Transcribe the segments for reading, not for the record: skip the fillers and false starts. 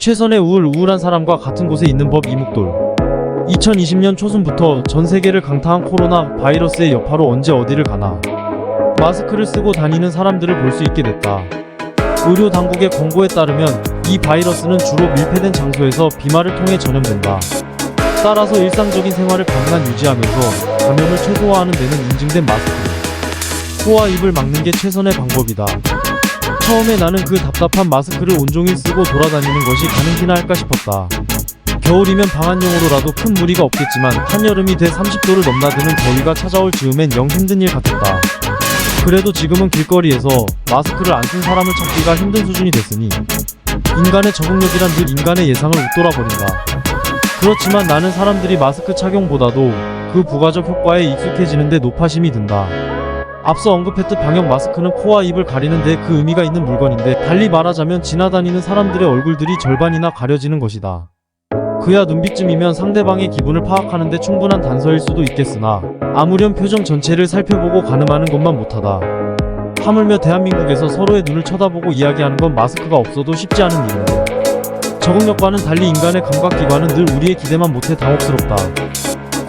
최선의 우울한 사람과 같은 곳에 있는 법 이묵돌. 2020년 초순부터 전 세계를 강타한 코로나 바이러스의 여파로 언제 어디를 가나 마스크를 쓰고 다니는 사람들을 볼 수 있게 됐다. 의료 당국의 권고에 따르면 이 바이러스는 주로 밀폐된 장소에서 비말을 통해 전염된다. 따라서 일상적인 생활을 가능한 유지하면서 감염을 최소화하는 데는 인증된 마스크, 코와 입을 막는 게 최선의 방법이다. 처음에 나는 그 답답한 마스크를 온종일 쓰고 돌아다니는 것이 가능키나 할까 싶었다. 겨울이면 방한용으로라도 큰 무리가 없겠지만 한여름이 돼 30도를 넘나드는 더위가 찾아올 즈음엔 영 힘든 일 같았다. 그래도 지금은 길거리에서 마스크를 안 쓴 사람을 찾기가 힘든 수준이 됐으니 인간의 적응력이란 늘 인간의 예상을 웃돌아버린다. 그렇지만 나는 사람들이 마스크 착용보다도 그 부가적 효과에 익숙해지는데 노파심이 든다. 앞서 언급했듯 방역 마스크는 코와 입을 가리는 데 그 의미가 있는 물건인데, 달리 말하자면 지나다니는 사람들의 얼굴들이 절반이나 가려지는 것이다. 그야 눈빛쯤이면 상대방의 기분을 파악하는데 충분한 단서일 수도 있겠으나 아무렴 표정 전체를 살펴보고 가늠하는 것만 못하다. 하물며 대한민국에서 서로의 눈을 쳐다보고 이야기하는 건 마스크가 없어도 쉽지 않은 일인데, 적응력과는 달리 인간의 감각기관은 늘 우리의 기대만 못해 당혹스럽다.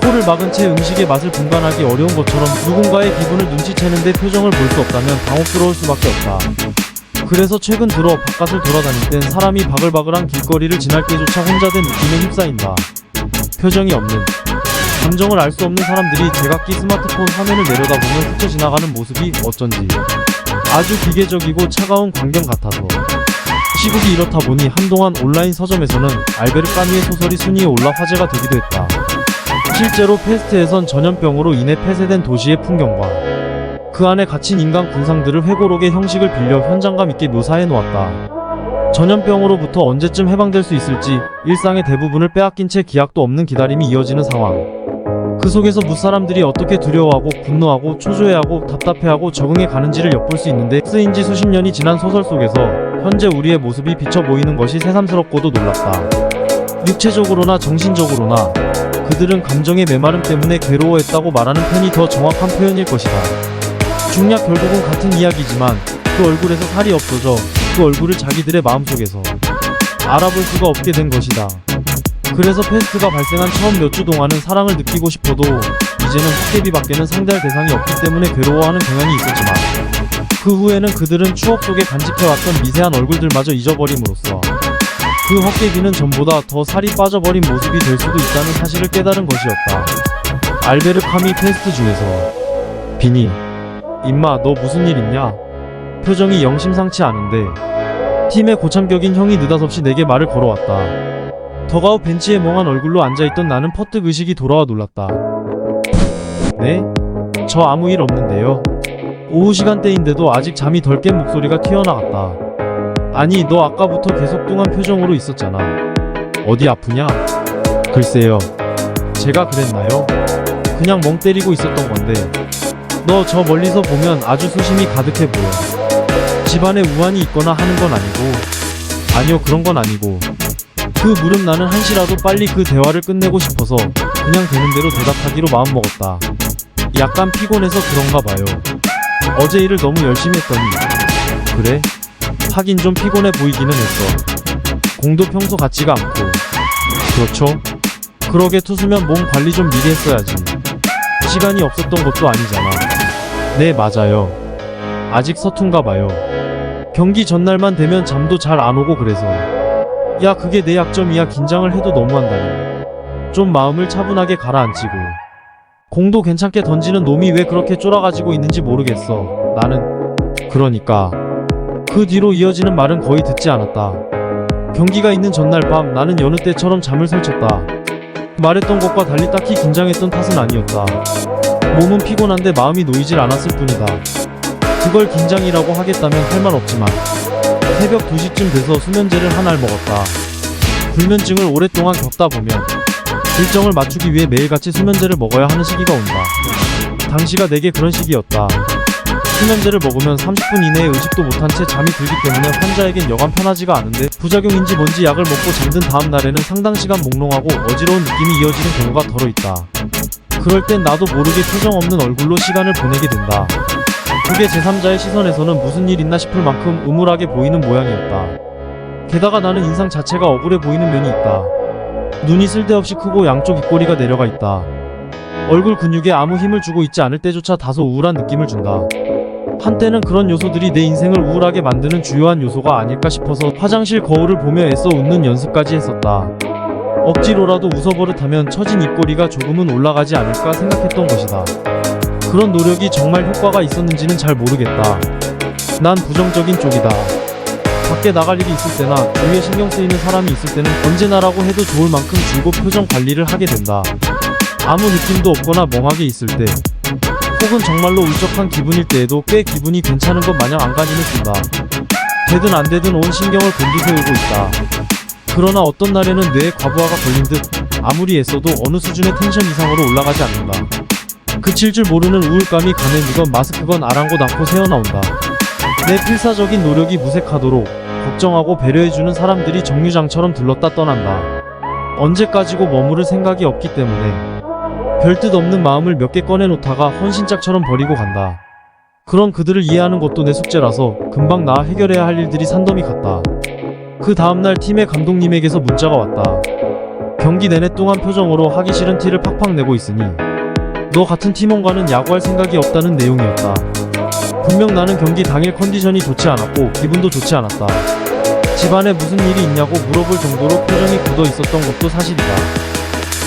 코를 막은 채 음식의 맛을 분간하기 어려운 것처럼 누군가의 기분을 눈치채는데 표정을 볼 수 없다면 당혹스러울 수밖에 없다. 그래서 최근 들어 바깥을 돌아다닐 땐 사람이 바글바글한 길거리를 지날 때조차 혼자 된 느낌에 휩싸인다. 표정이 없는, 감정을 알 수 없는 사람들이 제각기 스마트폰 화면을 내려다보며 스쳐 지나가는 모습이 어쩐지 아주 기계적이고 차가운 광경 같아서 시국이 이렇다 보니 한동안 온라인 서점에서는 알베르 까뮈의 소설이 순위에 올라 화제가 되기도 했다. 실제로 페스트에선 전염병으로 인해 폐쇄된 도시의 풍경과 그 안에 갇힌 인간 군상들을 회고록의 형식을 빌려 현장감 있게 묘사해 놓았다. 전염병으로부터 언제쯤 해방될 수 있을지 일상의 대부분을 빼앗긴 채 기약도 없는 기다림이 이어지는 상황. 그 속에서 무사람들이 어떻게 두려워하고 분노하고 초조해하고 답답해하고 적응해 가는지를 엿볼 수 있는데, 쓰인 지 수십 년이 지난 소설 속에서 현재 우리의 모습이 비쳐 보이는 것이 새삼스럽고도 놀랍다. 육체적으로나 정신적으로나 그들은 감정의 메마름 때문에 괴로워했다고 말하는 편이 더 정확한 표현일 것이다. 중략 결국은 같은 이야기지만 그 얼굴에서 살이 없어져 그 얼굴을 자기들의 마음속에서 알아볼 수가 없게 된 것이다. 그래서 페스트가 발생한 처음 몇 주 동안은 사랑을 느끼고 싶어도 이제는 헛개비밖에는 상대할 대상이 없기 때문에 괴로워하는 경향이 있었지만, 그 후에는 그들은 추억 속에 간직해왔던 미세한 얼굴들마저 잊어버림으로써 그 헛개비는 전보다 더 살이 빠져버린 모습이 될 수도 있다는 사실을 깨달은 것이었다. 알베르 카미 페스트 중에서 비니, 임마 너 무슨 일 있냐? 표정이 영 심상치 않은데 팀의 고참격인 형이 느닷없이 내게 말을 걸어왔다. 더가우 벤치에 멍한 얼굴로 앉아있던 나는 퍼뜩 의식이 돌아와 놀랐다. 네? 저 아무 일 없는데요. 오후 시간대인데도 아직 잠이 덜 깬 목소리가 튀어나갔다. 아니 너 아까부터 계속 뚱한 표정으로 있었잖아. 어디 아프냐? 글쎄요, 제가 그랬나요? 그냥 멍 때리고 있었던 건데. 너 저 멀리서 보면 아주 수심이 가득해 보여. 집안에 우환이 있거나 하는 건 아니고. 아니요, 그런 건 아니고. 그 무렵 나는 한시라도 빨리 그 대화를 끝내고 싶어서 그냥 되는 대로 대답하기로 마음먹었다. 약간 피곤해서 그런가 봐요. 어제 일을 너무 열심히 했더니. 그래? 하긴 좀 피곤해 보이기는 했어. 공도 평소 같지가 않고. 그렇죠? 그러게 투수면 몸 관리 좀 미리 했어야지. 시간이 없었던 것도 아니잖아. 네, 맞아요. 아직 서툰가 봐요. 경기 전날만 되면 잠도 잘 안 오고 그래서. 야, 그게 내 약점이야. 긴장을 해도 너무한다니. 좀 마음을 차분하게 가라앉히고. 공도 괜찮게 던지는 놈이 왜 그렇게 쫄아가지고 있는지 모르겠어. 나는. 그러니까 그 뒤로 이어지는 말은 거의 듣지 않았다. 경기가 있는 전날 밤 나는 여느 때처럼 잠을 설쳤다. 말했던 것과 달리 딱히 긴장했던 탓은 아니었다. 몸은 피곤한데 마음이 놓이질 않았을 뿐이다. 그걸 긴장이라고 하겠다면 할 말 없지만 새벽 2시쯤 돼서 수면제를 한 알 먹었다. 불면증을 오랫동안 겪다 보면 일정을 맞추기 위해 매일같이 수면제를 먹어야 하는 시기가 온다. 당시가 내게 그런 시기였다. 수면제를 먹으면 30분 이내에 의식도 못한 채 잠이 들기 때문에 환자에겐 여간 편하지가 않은데, 부작용인지 뭔지 약을 먹고 잠든 다음 날에는 상당 시간 몽롱하고 어지러운 느낌이 이어지는 경우가 더러 있다. 그럴 땐 나도 모르게 표정 없는 얼굴로 시간을 보내게 된다. 그게 제3자의 시선에서는 무슨 일 있나 싶을 만큼 음울하게 보이는 모양이었다. 게다가 나는 인상 자체가 억울해 보이는 면이 있다. 눈이 쓸데없이 크고 양쪽 입꼬리가 내려가 있다. 얼굴 근육에 아무 힘을 주고 있지 않을 때조차 다소 우울한 느낌을 준다. 한때는 그런 요소들이 내 인생을 우울하게 만드는 주요한 요소가 아닐까 싶어서 화장실 거울을 보며 애써 웃는 연습까지 했었다. 억지로라도 웃어버릇하면 처진 입꼬리가 조금은 올라가지 않을까 생각했던 것이다. 그런 노력이 정말 효과가 있었는지는 잘 모르겠다. 난 부정적인 쪽이다. 밖에 나갈 일이 있을 때나 주위에 신경 쓰이는 사람이 있을 때는 언제나라고 해도 좋을 만큼 줄곧 표정 관리를 하게 된다. 아무 느낌도 없거나 멍하게 있을 때, 혹은 정말로 울적한 기분일 때에도 꽤 기분이 괜찮은 것 마냥 안간힘을 쓴다. 되든 안 되든 온 신경을 곤두세우고 있다. 그러나 어떤 날에는 뇌에 과부하가 걸린 듯 아무리 애써도 어느 수준의 텐션 이상으로 올라가지 않는다. 그칠 줄 모르는 우울감이 가면이건 마스크건 아랑곳 않고 새어나온다. 내 필사적인 노력이 무색하도록 걱정하고 배려해주는 사람들이 정류장처럼 들렀다 떠난다. 언제까지고 머무를 생각이 없기 때문에 별뜻 없는 마음을 몇 개 꺼내놓다가 헌신짝처럼 버리고 간다. 그런 그들을 이해하는 것도 내 숙제라서 금방 나아 해결해야 할 일들이 산더미 같다. 그 다음날 팀의 감독님에게서 문자가 왔다. 경기 내내 뚱한 표정으로 하기 싫은 티를 팍팍 내고 있으니 너 같은 팀원과는 야구할 생각이 없다는 내용이었다. 분명 나는 경기 당일 컨디션이 좋지 않았고 기분도 좋지 않았다. 집안에 무슨 일이 있냐고 물어볼 정도로 표정이 굳어 있었던 것도 사실이다.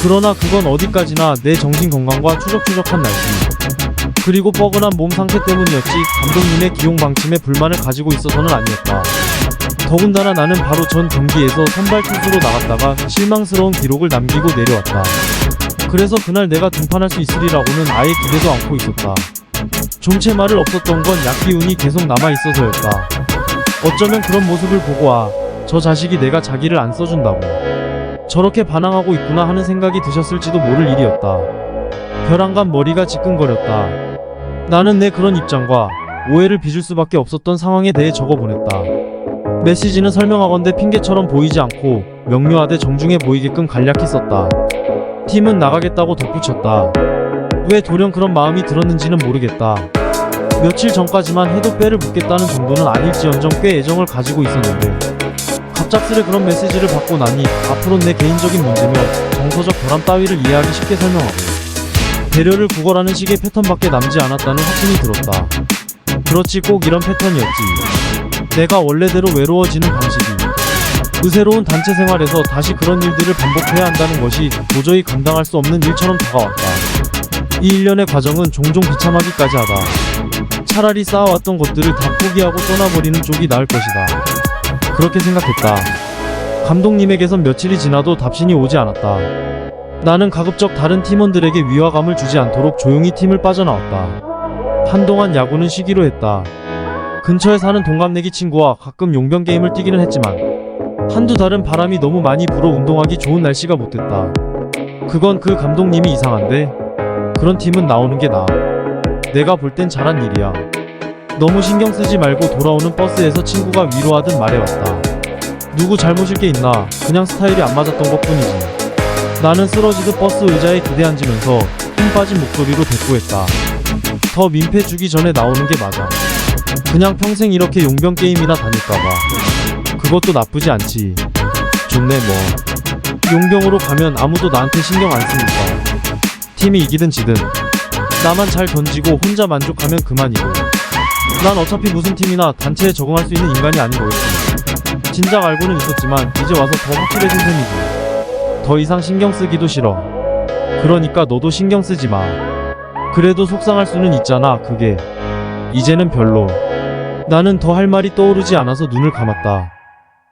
그러나 그건 어디까지나 내 정신건강과 추적추적한 날씨, 그리고 뻐근한 몸 상태 때문이었지 감독님의 기용 방침에 불만을 가지고 있어서는 아니었다. 더군다나 나는 바로 전 경기에서 선발 투수로 나갔다가 실망스러운 기록을 남기고 내려왔다. 그래서 그날 내가 등판할 수 있으리라고는 아예 기대도 않고 있었다. 좀체 말을 없었던 건 약기운이 계속 남아있어서였다. 어쩌면 그런 모습을 보고 저 자식이 내가 자기를 안 써준다고 저렇게 반항하고 있구나 하는 생각이 드셨을지도 모를 일이었다. 벼랑간 머리가 지끈거렸다. 나는 내 그런 입장과 오해를 빚을 수밖에 없었던 상황에 대해 적어보냈다. 메시지는 설명하건대 핑계처럼 보이지 않고 명료하되 정중해 보이게끔 간략히 썼다. 팀은 나가겠다고 덧붙였다. 왜 돌연 그런 마음이 들었는지는 모르겠다. 며칠 전까지만 해도 뼈를 묻겠다는 정도는 아닐지언정 꽤 애정을 가지고 있었는데 갑작스레 그런 메시지를 받고 나니 앞으로는 내 개인적인 문제며 정서적 결함 따위를 이해하기 쉽게 설명하고 배려를 구걸하는 식의 패턴밖에 남지 않았다는 확신이 들었다. 그렇지, 꼭 이런 패턴이었지. 내가 원래대로 외로워지는 방식이 의새로운 단체 생활에서 다시 그런 일들을 반복해야 한다는 것이 도저히 감당할 수 없는 일처럼 다가왔다. 이 일련의 과정은 종종 비참하기까지 하다. 차라리 쌓아왔던 것들을 다 포기하고 떠나버리는 쪽이 나을 것이다. 그렇게 생각했다. 감독님에게선 며칠이 지나도 답신이 오지 않았다. 나는 가급적 다른 팀원들에게 위화감을 주지 않도록 조용히 팀을 빠져나왔다. 한동안 야구는 쉬기로 했다. 근처에 사는 동갑내기 친구와 가끔 용병 게임을 뛰기는 했지만 한두 달은 바람이 너무 많이 불어 운동하기 좋은 날씨가 못됐다. 그건 그 감독님이 이상한데 그런 팀은 나오는 게 나아. 내가 볼 땐 잘한 일이야. 너무 신경 쓰지 말고 돌아오는 버스에서 친구가 위로하듯 말해왔다. 누구 잘못일 게 있나, 그냥 스타일이 안 맞았던 것 뿐이지. 나는 쓰러지듯 버스 의자에 기대앉으면서 힘 빠진 목소리로 대꾸했다. 더 민폐 주기 전에 나오는 게 맞아. 그냥 평생 이렇게 용병 게임이나 다닐까봐. 그것도 나쁘지 않지. 좋네 뭐. 용병으로 가면 아무도 나한테 신경 안 쓰니까. 팀이 이기든 지든 나만 잘 던지고 혼자 만족하면 그만이고. 난 어차피 무슨 팀이나 단체에 적응할 수 있는 인간이 아닌 거였지. 진작 알고는 있었지만 이제 와서 더 확실해진 셈이지. 더 이상 신경 쓰기도 싫어. 그러니까 너도 신경 쓰지 마. 그래도 속상할 수는 있잖아. 그게 이제는 별로. 나는 더 할 말이 떠오르지 않아서 눈을 감았다.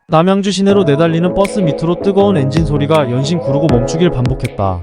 남양주 시내로 내달리는 버스 밑으로 뜨거운 엔진 소리가 연신 구르고 멈추길 반복했다.